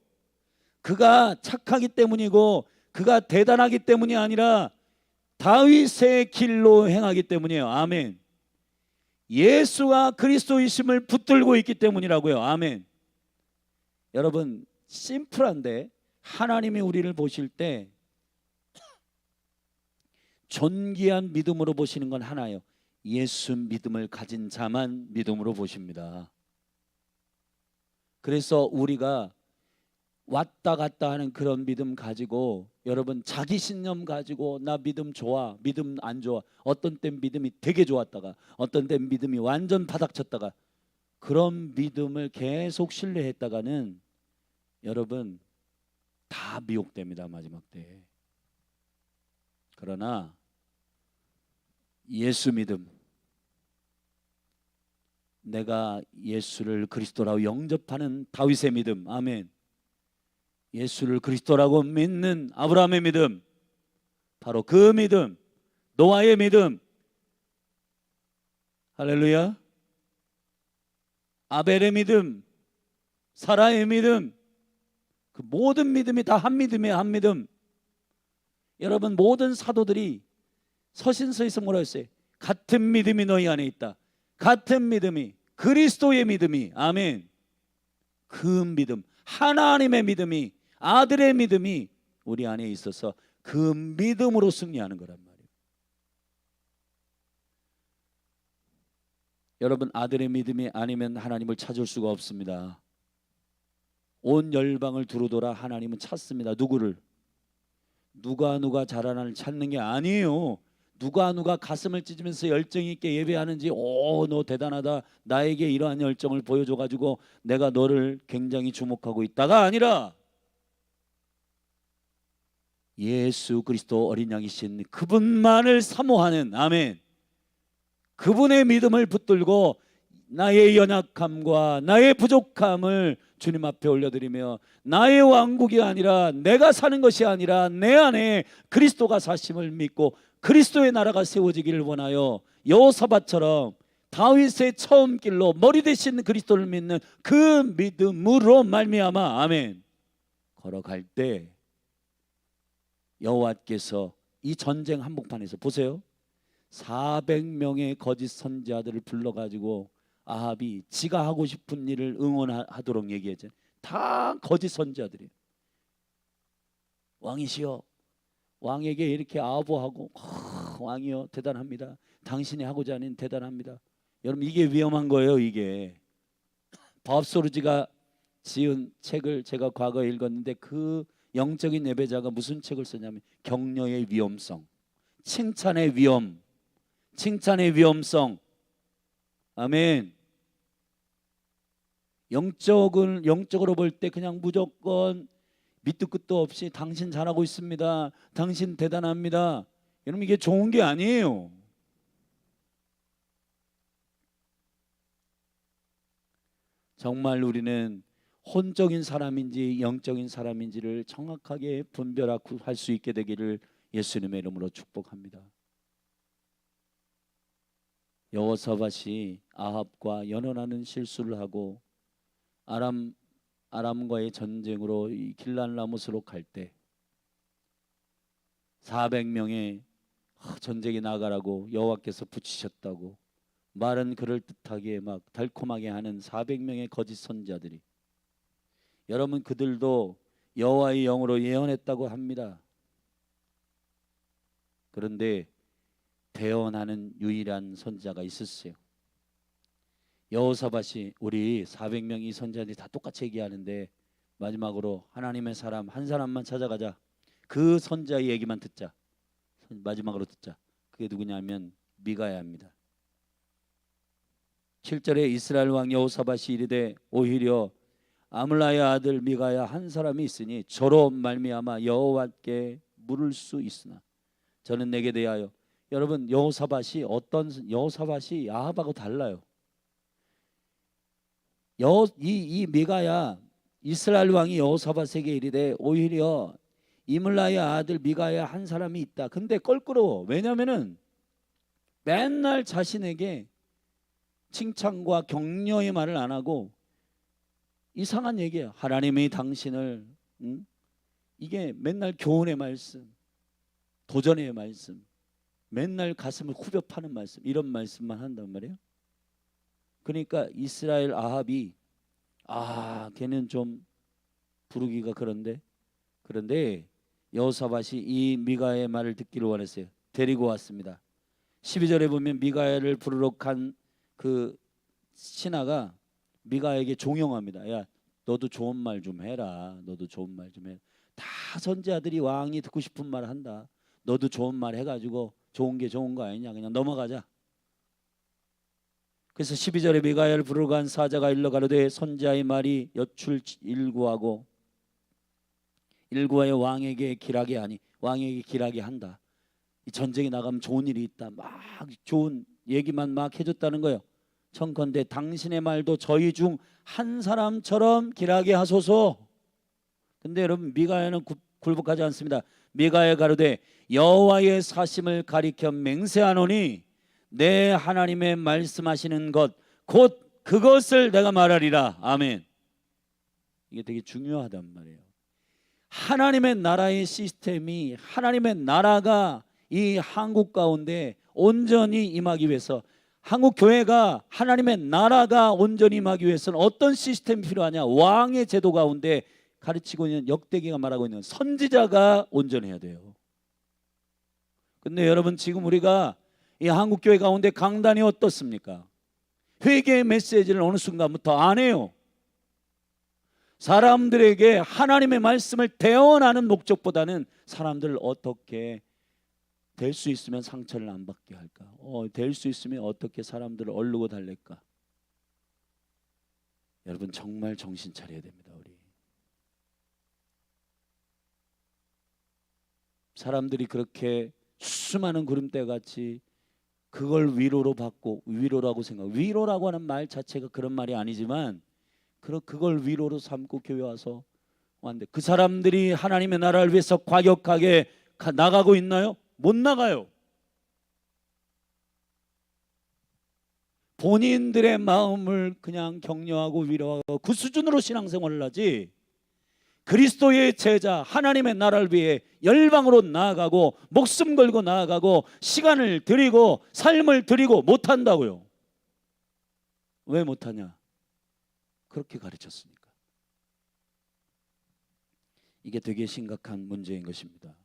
그가 착하기 때문이고 그가 대단하기 때문이 아니라 다윗의 길로 행하기 때문이에요. 아멘. 예수가 그리스도이심을 붙들고 있기 때문이라고요. 아멘. 여러분, 심플한데 하나님이 우리를 보실 때 존귀한 믿음으로 보시는 건 하나예요. 예수 믿음을 가진 자만 믿음으로 보십니다. 그래서 우리가 왔다 갔다 하는 그런 믿음 가지고, 여러분 자기 신념 가지고 나 믿음 좋아, 믿음 안 좋아, 어떤 땐 믿음이 되게 좋았다가 어떤 땐 믿음이 완전 바닥쳤다가, 그런 믿음을 계속 신뢰했다가는 여러분 다 미혹됩니다, 마지막 때에. 그러나 예수 믿음, 내가 예수를 그리스도라고 영접하는 다윗의 믿음, 아멘. 예수를 그리스도라고 믿는 아브라함의 믿음, 바로 그 믿음, 노아의 믿음, 할렐루야, 아벨의 믿음, 사라의 믿음, 그 모든 믿음이 다 한 믿음이에요. 한 믿음. 여러분, 모든 사도들이 서신서에서 뭐라 했어요? 같은 믿음이 너희 안에 있다. 같은 믿음이, 그리스도의 믿음이, 아멘. 그 믿음, 하나님의 믿음이, 아들의 믿음이 우리 안에 있어서 그 믿음으로 승리하는 거란 말이에요. 여러분, 아들의 믿음이 아니면 하나님을 찾을 수가 없습니다. 온 열방을 두루돌아 하나님은 찾습니다. 누구를? 누가 자라나를 찾는 게 아니에요. 누가 가슴을 찢으면서 열정 있게 예배하는지, 오, 너 대단하다, 나에게 이러한 열정을 보여줘가지고 내가 너를 굉장히 주목하고 있다가 아니라, 예수 그리스도 어린 양이신 그분만을 사모하는, 아멘, 그분의 믿음을 붙들고 나의 연약함과 나의 부족함을 주님 앞에 올려드리며, 나의 왕국이 아니라, 내가 사는 것이 아니라 내 안에 그리스도가 사심을 믿고 그리스도의 나라가 세워지기를 원하여 여호사밧처럼 다윗의 처음 길로 머리 대신 그리스도를 믿는 그 믿음으로 말미암아, 아멘, 걸어갈 때 여호와께서 이 전쟁 한복판에서 보세요. 400명의 거짓 선지자들을 불러가지고 아합이 지가 하고 싶은 일을 응원하도록 얘기했죠. 다 거짓 선지자들이에요. 왕이시여, 왕에게 이렇게 아부하고, 왕이여 대단합니다, 당신이 하고자 하는 대단합니다. 여러분, 이게 위험한 거예요. 이게 밥소르지가 지은 책을 제가 과거에 읽었는데, 그 영적인 예배자가 무슨 책을 쓰냐면 격려의 위험성, 칭찬의 위험, 칭찬의 위험성, 아멘. 영적으로 볼 때 그냥 무조건 밑도 끝도 없이 당신 잘하고 있습니다, 당신 대단합니다, 여러분 이게 좋은 게 아니에요. 정말 우리는 혼적인 사람인지 영적인 사람인지를 정확하게 분별할 수 있게 되기를 예수님의 이름으로 축복합니다. 여호사밧이 아합과 연혼하는 실수를 하고 아람과의 전쟁으로 이 길랄라못으로 갈 때 400명의 전쟁에 나가라고 여호와께서 붙이셨다고 말은 그럴듯하게 막 달콤하게 하는 400명의 거짓 선지자들이, 여러분 그들도 여호와의 영으로 예언했다고 합니다. 그런데 대언하는 유일한 선지자가 있었어요. 여호사밧이 우리 400명 이 선지자들이 다 똑같이 얘기하는데 마지막으로 하나님의 사람 한 사람만 찾아가자, 그 선지자의 얘기만 듣자, 마지막으로 듣자. 그게 누구냐면 미가야입니다. 7절에 이스라엘 왕 여호사밧이 이르되 오히려 아물라의 아들 미가야 한 사람이 있으니 저로 말미암아 여호와께 물을 수 있으나 저는 내게 대하여, 여러분 여호사밧이 아합하고 달라요. 이 미가야 이스라엘 왕이 여호사밧에게 이르되 오히려 이물라의 아들 미가야 한 사람이 있다. 근데 껄끄러워. 왜냐면은 맨날 자신에게 칭찬과 격려의 말을 안 하고 이상한 얘기야. 하나님이 당신을 이게 맨날 교훈의 말씀, 도전의 말씀, 맨날 가슴을 후벼 파는 말씀, 이런 말씀만 한단 말이에요. 그러니까 이스라엘 아합이 걔는 좀 부르기가 그런데 여호사밧이 이 미가의 말을 듣기를 원했어요. 데리고 왔습니다. 12절에 보면 미가야를 부르러 간 그 신하가 미가에게 종용합니다. 야, 너도 좋은 말 좀 해라. 너도 좋은 말 좀 해. 다 선지자들이 왕이 듣고 싶은 말 한다. 너도 좋은 말 해가지고 좋은 게 좋은 거 아니냐. 그냥 넘어가자. 그래서 12절에 미가야를 부르러 간 사자가 일러 가로되 선지자의 말이 여출 일구하여 왕에게 길하게 한다. 이 전쟁에 나가면 좋은 일이 있다. 막 좋은 얘기만 막 해줬다는 거예요. 청컨대 당신의 말도 저희 중 한 사람처럼 길하게 하소서. 근데 여러분 미가야는 굴복하지 않습니다. 미가야 가로되 여호와의 사심을 가리켜 맹세하노니 내 하나님의 말씀하시는 것 곧 그것을 내가 말하리라. 아멘. 이게 되게 중요하단 말이에요. 하나님의 나라의 시스템이, 하나님의 나라가 이 한국 가운데 온전히 임하기 위해서, 한국 교회가, 하나님의 나라가 온전히 임하기 위해서는 어떤 시스템이 필요하냐? 왕의 제도 가운데 가르치고 있는, 역대기가 말하고 있는 선지자가 온전해야 돼요. 근데 여러분 지금 우리가 이 한국 교회 가운데 강단이 어떻습니까? 회개의 메시지를 어느 순간부터 안 해요. 사람들에게 하나님의 말씀을 대언하는 목적보다는 사람들을 어떻게 될 수 있으면 상처를 안 받게 할까? 될 수 있으면 어떻게 사람들을 얼르고 달랠까? 여러분 정말 정신 차려야 됩니다. 우리 사람들이 그렇게 수많은 구름대 같이 그걸 위로로 받고, 위로라고 위로라고 하는 말 자체가 그런 말이 아니지만 그걸 위로로 삼고 교회 와서 왔는데 그 사람들이 하나님의 나라를 위해서 과격하게 나가고 있나요? 못 나가요. 본인들의 마음을 그냥 격려하고 위로하고 그 수준으로 신앙생활을 하지, 그리스도의 제자, 하나님의 나라를 위해 열방으로 나아가고 목숨 걸고 나아가고 시간을 드리고 삶을 드리고 못한다고요. 왜 못하냐? 그렇게 가르쳤으니까. 이게 되게 심각한 문제인 것입니다.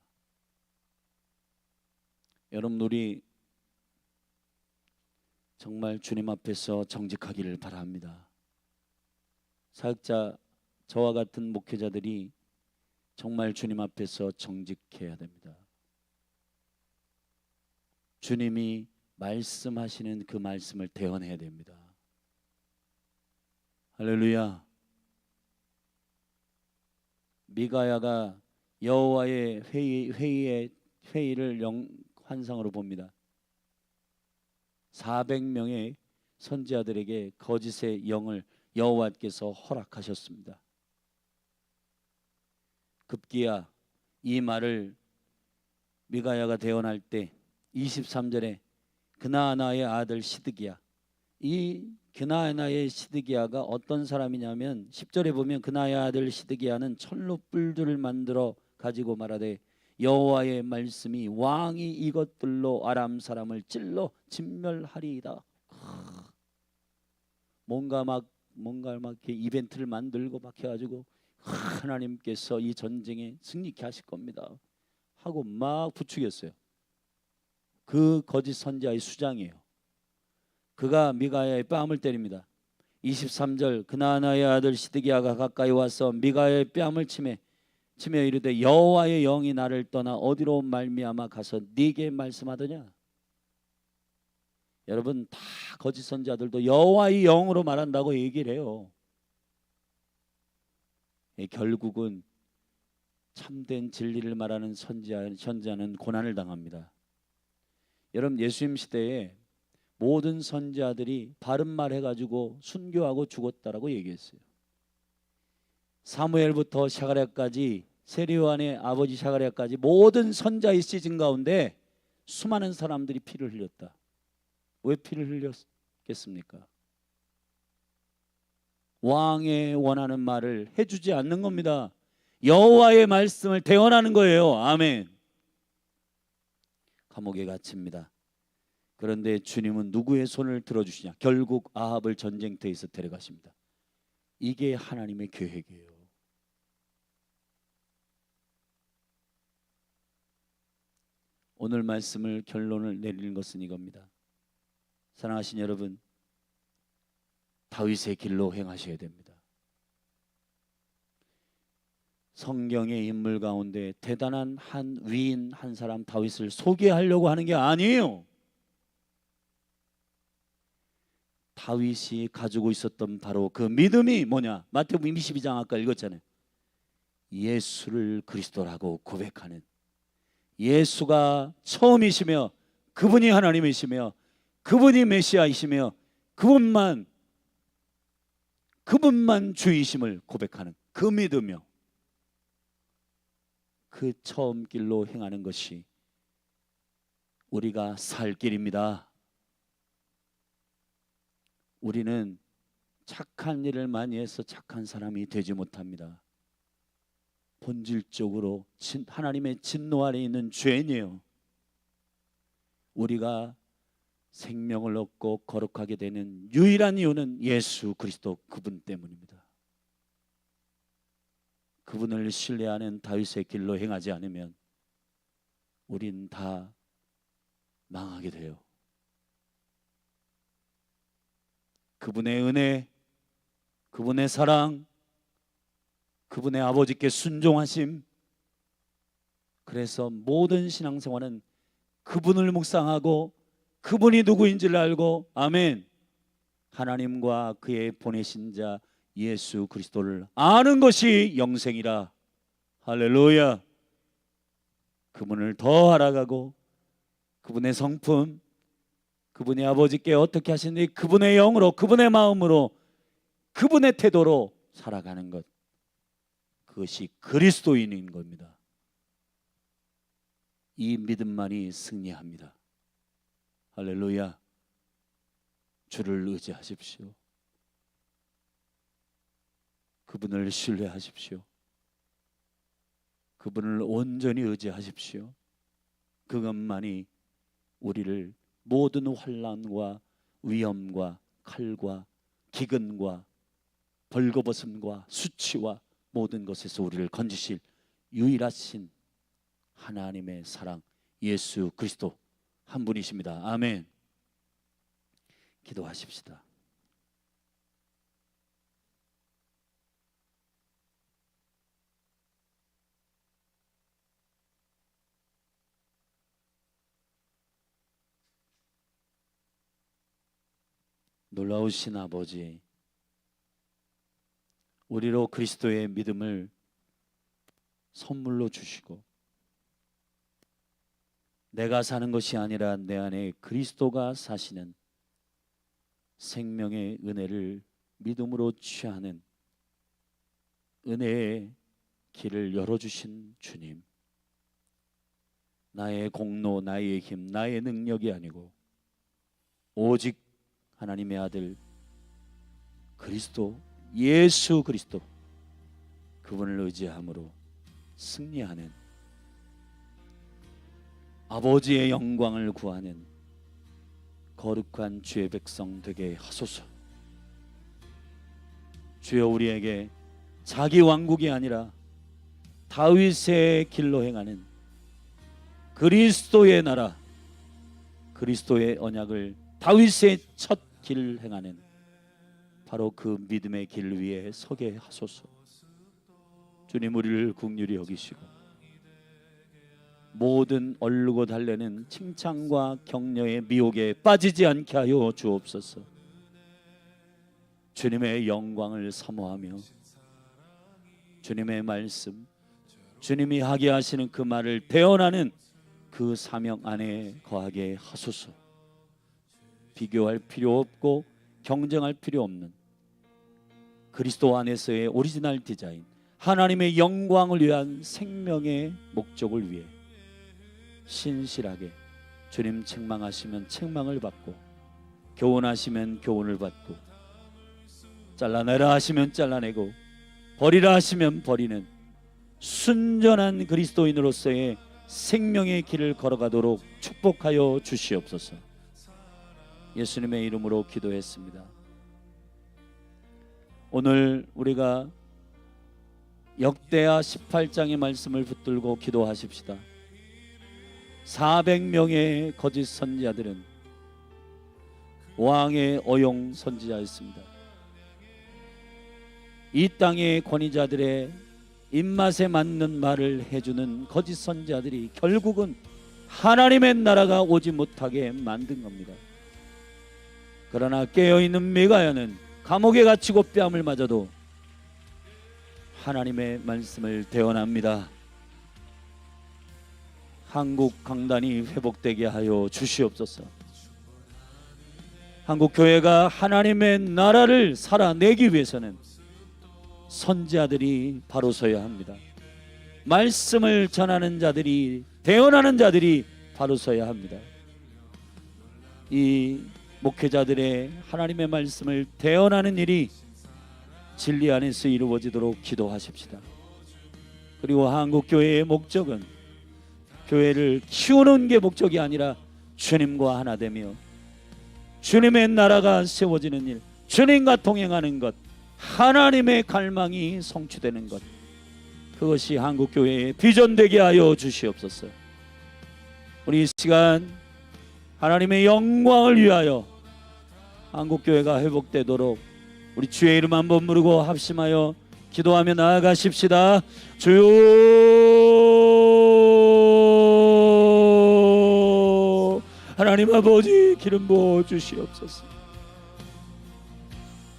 여러분 우리 정말 주님 앞에서 정직하기를 바랍니다. 사역자, 저와 같은 목회자들이 정말 주님 앞에서 정직해야 됩니다. 주님이 말씀하시는 그 말씀을 대언해야 됩니다. 할렐루야. 미가야가 여호와의 회의를 환상으로 봅니다. 400명의 선지자들에게 거짓의 영을 여호와께서 허락하셨습니다. 급기야 이 말을 미가야가 대언할 때 23절에 그나아나의 아들 시드기야, 이 그나아나의 시드기야가 어떤 사람이냐면 10절에 보면 그나아나의 아들 시드기야는 철로 뿔들을 만들어 가지고 말하되 여호와의 말씀이 왕이 이것들로 아람 사람을 찔러 진멸하리이다. 뭔가 막 이렇게 이벤트를 만들고 막 해가지고 하나님께서 이 전쟁에 승리케 하실 겁니다 하고 막 부추겼어요. 그 거짓 선지자의 수장이에요. 그가 미가야의 뺨을 때립니다. 23절 그나아나의 아들 시드기야가 가까이 와서 미가야의 뺨을 치며 이르되 여호와의 영이 나를 떠나 어디로 말미암아 가서 네게 말씀하더냐. 여러분 다 거짓 선지자들도 여호와의 영으로 말한다고 얘기를 해요. 결국은 참된 진리를 말하는 선지자는 고난을 당합니다. 여러분 예수님 시대에 모든 선지자들이 바른 말 해가지고 순교하고 죽었다라고 얘기했어요. 사무엘부터 샤가랴까지, 세리요한의 아버지 샤가랴까지 모든 선자의 시즌 가운데 수많은 사람들이 피를 흘렸다. 왜 피를 흘렸겠습니까? 왕의 원하는 말을 해주지 않는 겁니다. 여호와의 말씀을 대언하는 거예요. 아멘. 감옥에 갇힙니다. 그런데 주님은 누구의 손을 들어주시냐? 결국 아합을 전쟁터에서 데려가십니다. 이게 하나님의 계획이에요. 오늘 말씀을 결론을 내리는 것은 이겁니다. 사랑하신 여러분, 다윗의 길로 행하셔야 됩니다. 성경의 인물 가운데 대단한 한 위인 한 사람 다윗을 소개하려고 하는 게 아니에요. 다윗이 가지고 있었던 바로 그 믿음이 뭐냐? 마태복음 22장 아까 읽었잖아요. 예수를 그리스도라고 고백하는, 예수가 처음이시며 그분이 하나님이시며 그분이 메시아이시며 그분만 주이심을 고백하는 그 믿음이요, 그 처음 길로 행하는 것이 우리가 살 길입니다. 우리는 착한 일을 많이 해서 착한 사람이 되지 못합니다. 본질적으로 하나님의 진노 아래 있는 죄인이에요. 우리가 생명을 얻고 거룩하게 되는 유일한 이유는 예수 그리스도 그분 때문입니다. 그분을 신뢰하는 다윗의 길로 행하지 않으면 우린 다 망하게 돼요. 그분의 은혜, 그분의 사랑, 그분의 아버지께 순종하심, 그래서 모든 신앙생활은 그분을 묵상하고 그분이 누구인지를 알고, 아멘, 하나님과 그의 보내신 자 예수 그리스도를 아는 것이 영생이라. 할렐루야. 그분을 더 알아가고 그분의 성품, 그분의 아버지께 어떻게 하시는지 그분의 영으로, 그분의 마음으로, 그분의 태도로 살아가는 것, 그것이 그리스도인인 겁니다. 이 믿음만이 승리합니다. 할렐루야. 주를 의지하십시오. 그분을 신뢰하십시오. 그분을 온전히 의지하십시오. 그것만이 우리를 모든 환난과 위험과 칼과 기근과 벌거벗음과 수치와 모든 것에서 우리를 건지실 유일하신 하나님의 사랑 예수 그리스도 한 분이십니다. 아멘. 기도하십시다. 놀라우신 아버지, 우리로 그리스도의 믿음을 선물로 주시고 내가 사는 것이 아니라 내 안에 그리스도가 사시는 생명의 은혜를 믿음으로 취하는 은혜의 길을 열어주신 주님, 나의 공로, 나의 힘, 나의 능력이 아니고 오직 하나님의 아들 그리스도 예수 그리스도 그분을 의지함으로 승리하는, 아버지의 영광을 구하는 거룩한 주의 백성 되게 하소서. 주여, 우리에게 자기 왕국이 아니라 다윗의 길로 행하는 그리스도의 나라, 그리스도의 언약을 다윗의 첫 길을 행하는 바로 그 믿음의 길 위에 서게 하소서. 주님, 우리를 긍휼히 여기시고 모든 얼르고 달래는 칭찬과 격려의 미혹에 빠지지 않게 하여 주옵소서. 주님의 영광을 사모하며 주님의 말씀, 주님이 하게 하시는 그 말을 대언하는 그 사명 안에 거하게 하소서. 비교할 필요 없고 경쟁할 필요 없는 그리스도 안에서의 오리지널 디자인, 하나님의 영광을 위한 생명의 목적을 위해 신실하게 주님 책망하시면 책망을 받고, 교훈하시면 교훈을 받고, 잘라내라 하시면 잘라내고, 버리라 하시면 버리는 순전한 그리스도인으로서의 생명의 길을 걸어가도록 축복하여 주시옵소서. 예수님의 이름으로 기도했습니다. 오늘 우리가 역대하 18장의 말씀을 붙들고 기도하십시다. 400명의 거짓 선지자들은 왕의 어용 선지자였습니다. 이 땅의 권위자들의 입맛에 맞는 말을 해주는 거짓 선지자들이 결국은 하나님의 나라가 오지 못하게 만든 겁니다. 그러나 깨어있는 미가야는 감옥에 갇히고 뺨을 맞아도 하나님의 말씀을 대언합니다. 한국 강단이 회복되게 하여 주시옵소서. 한국 교회가 하나님의 나라를 살아내기 위해서는 선지자들이 바로 서야 합니다. 말씀을 전하는 자들이, 대언하는 자들이 바로 서야 합니다. 이 목회자들의 하나님의 말씀을 대언하는 일이 진리 안에서 이루어지도록 기도하십시다. 그리고 한국교회의 목적은 교회를 키우는 게 목적이 아니라 주님과 하나 되며 주님의 나라가 세워지는 일, 주님과 동행하는 것, 하나님의 갈망이 성취되는 것, 그것이 한국교회의 비전 되게 하여 주시옵소서. 우리 이 시간 하나님의 영광을 위하여 한국교회가 회복되도록 우리 주의 이름 한번 부르고 합심하여 기도하며 나아가십시다. 주여, 하나님 아버지 기름 부어 주시옵소서.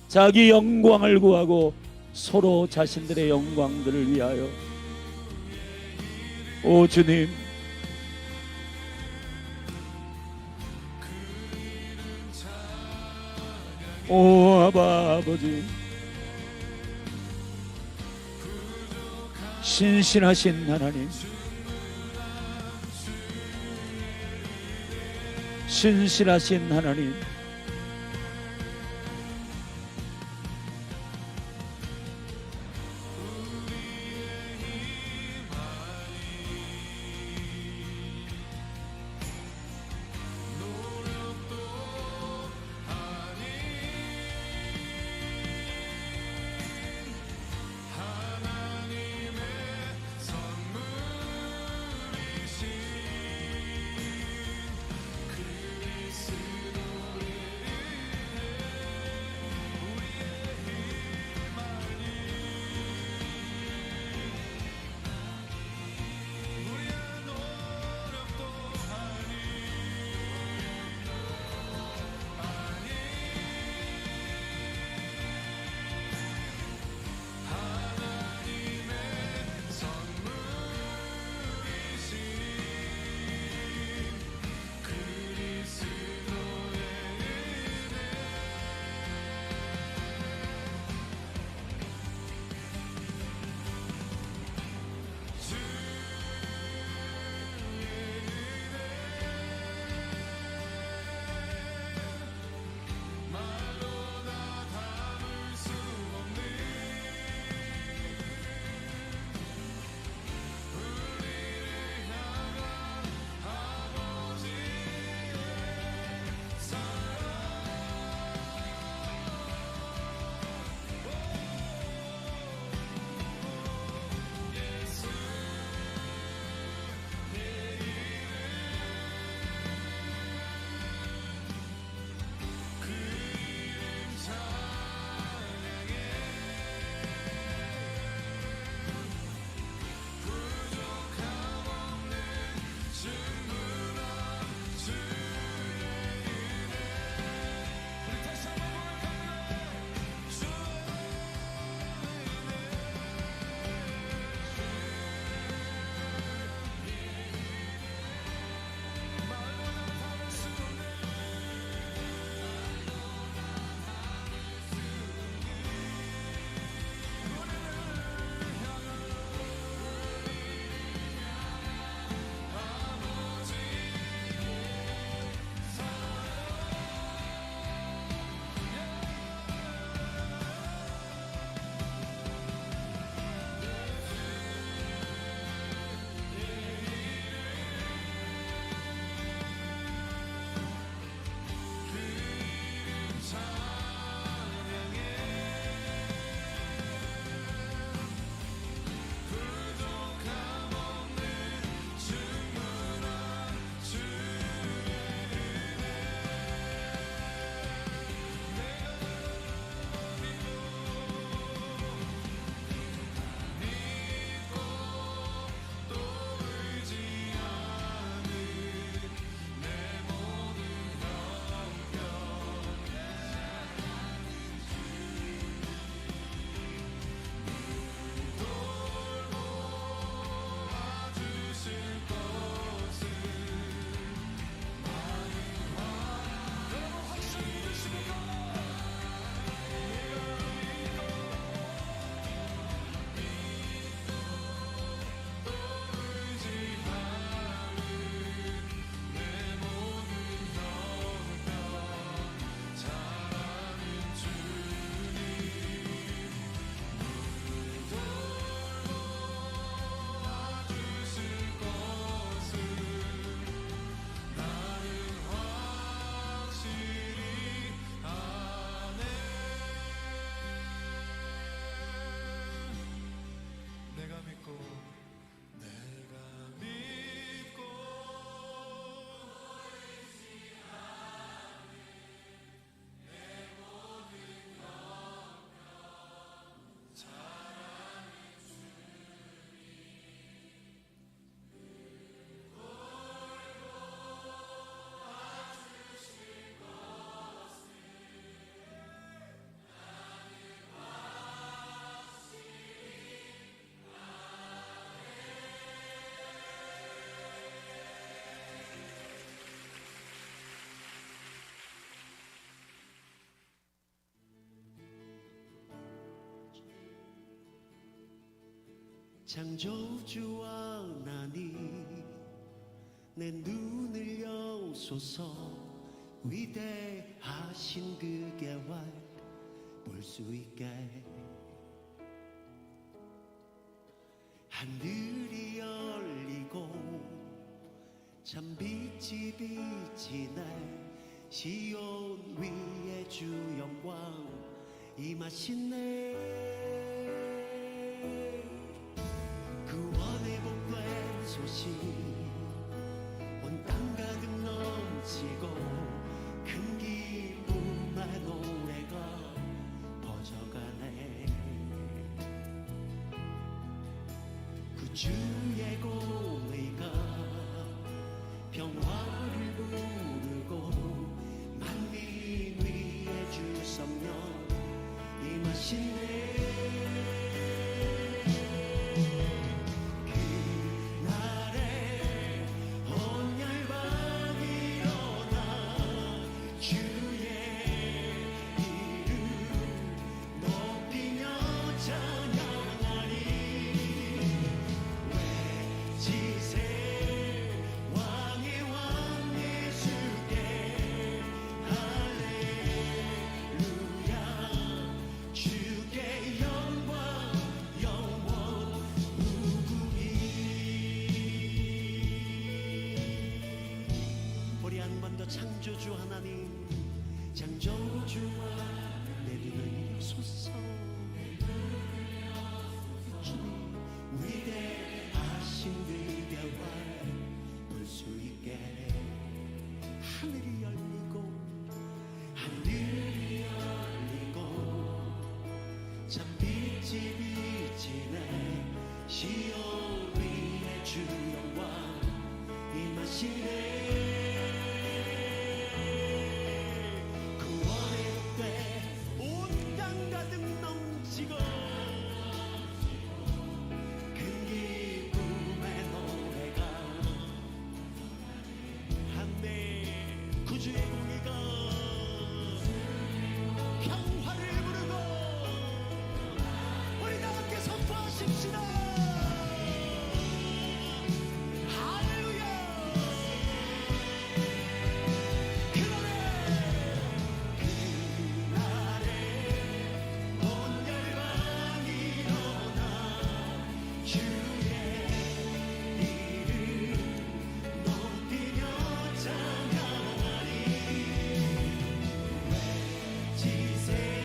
자기 영광을 구하고 서로 자신들의 영광들을 위하여, 오 주님, 오 아바 아버지, 신실하신 하나님, 신실하신 하나님,
창조주 하나님 내 눈을 여소서 위대하신 그 계활 볼 수 있게 하늘이 열리고 참 빛이 비치네 시온 위에 주 영광 임하시네 구원의 복된 소식 온 땅 가득 넘치고 큰 기쁨의 노래가 퍼져가네 구주의 공의가 평화를 부르고 만민 위에 주 성령 임하시네 창조주 하나님 창조주와 내 눈을 여소서 주님 위대하신 그 계활 볼 수 있게 하늘이 열리고 참 빛이 비치네 시온 위에 주 영광 임하시네